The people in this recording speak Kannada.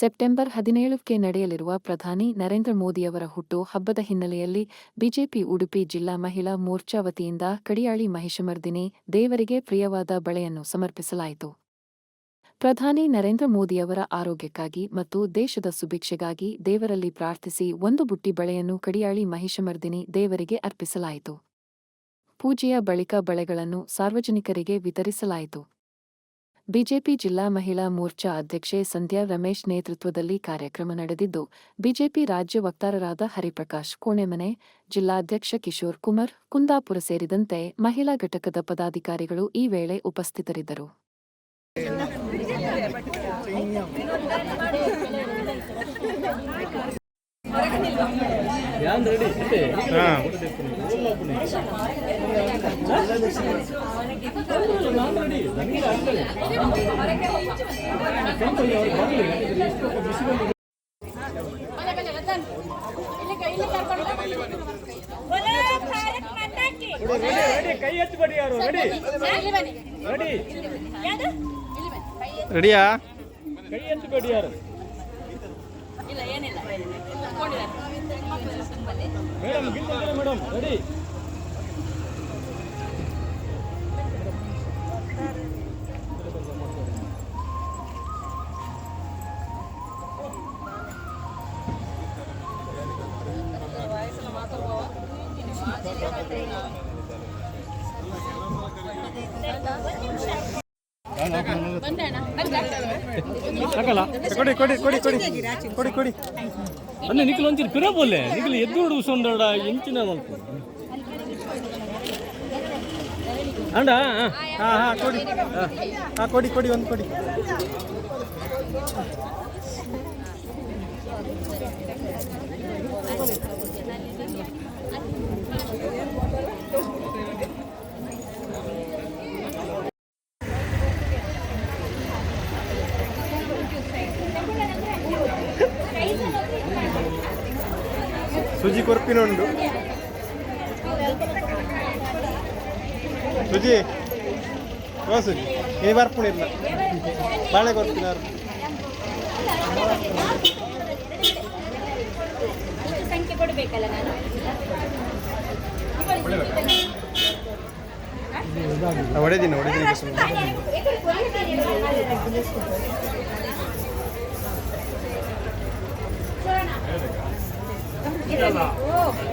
ಸೆಪ್ಟೆಂಬರ್ 17ಕ್ಕೆ ನಡೆಯಲಿರುವ ಪ್ರಧಾನಿ ನರೇಂದ್ರ ಮೋದಿಯವರ ಹುಟ್ಟು ಹಬ್ಬದ ಹಿನ್ನೆಲೆಯಲ್ಲಿ ಬಿಜೆಪಿ ಉಡುಪಿ ಜಿಲ್ಲಾ ಮಹಿಳಾ ಮೋರ್ಚಾ ವತಿಯಿಂದ ಕಡಿಯಾಳಿ ಮಹಿಷಮರ್ದಿನಿ ದೇವರಿಗೆ ಪ್ರಿಯವಾದ ಬಳೆಯನ್ನು ಸಮರ್ಪಿಸಲಾಯಿತು. ಪ್ರಧಾನಿ ನರೇಂದ್ರ ಮೋದಿಯವರ ಆರೋಗ್ಯಕ್ಕಾಗಿ ಮತ್ತು ದೇಶದ ಸುಭಿಕ್ಷೆಗಾಗಿ ದೇವರಲ್ಲಿ ಪ್ರಾರ್ಥಿಸಿ ಒಂದು ಬುಟ್ಟಿ ಬಳೆಯನ್ನು ಕಡಿಯಾಳಿ ಮಹಿಷಮರ್ದಿನಿ ದೇವರಿಗೆ ಅರ್ಪಿಸಲಾಯಿತು. ಪೂಜೆಯ ಬಳಿಕ ಬಳೆಗಳನ್ನು ಸಾರ್ವಜನಿಕರಿಗೆ ವಿತರಿಸಲಾಯಿತು. ಬಿಜೆಪಿ ಜಿಲ್ಲಾ ಮಹಿಳಾ ಮೋರ್ಚಾ ಅಧ್ಯಕ್ಷೆ ಸಂಧ್ಯಾ ರಮೇಶ್ ನೇತೃತ್ವದಲ್ಲಿ ಕಾರ್ಯಕ್ರಮ ನಡೆದಿದ್ದು, ಬಿಜೆಪಿ ರಾಜ್ಯ ವಕ್ತಾರರಾದ ಹರಿಪ್ರಕಾಶ್ ಕೋಣೆಮನೆ, ಜಿಲ್ಲಾಧ್ಯಕ್ಷ ಕಿಶೋರ್ ಕುಮಾರ್ ಕುಂದಾಪುರ ಸೇರಿದಂತೆ ಮಹಿಳಾ ಘಟಕದ ಪದಾಧಿಕಾರಿಗಳು ಈ ವೇಳೆ ಉಪಸ್ಥಿತರಿದ್ದರು. ರೆಡಿಯಾ? ಕೈ ಎತ್ತಬೇಡಿ ಯಾರು. ಮೇಡಮ್ ಗಿಂತ ಮೇಡಮ್ ರೆಡಿ. ಕೊಡಿ ಕೊಡಿ ಕೊಡಿ ಕೊಡಿ ಕೊಡಿ ಕೊಡಿ ಅನ್ನ ನಿಖಿಲ್ ಒಂಚೂರು ಪಿರ ಬೋಲೆ ನಿಖಿಲ್ ಎದ್ದು ಉಸೊಂದಡ ಎಂಚಿನ ಮಲ್ಕು ಅಂಡ ಹಾ ಹಾ ಕೊಡಿ ಹಾ ಕೊಡಿ ಕೊಡಿ ಒಂದು ಕೊಡಿ. ಸುಜಿ ಕೊರ್ಪಿನುಂಡು ಸುಜಿ ಓ ಸುಜಿ ನೀ ಬರ್ಪುಣಿಲ್ಲ ಬಾಳೆ ಕೊರ್ಪಿನಾರು ಸಂಖ್ಯೆ ಕೊಡಬೇಕಲ್ಲ ನಾನು ಹೊಡೆದಿನ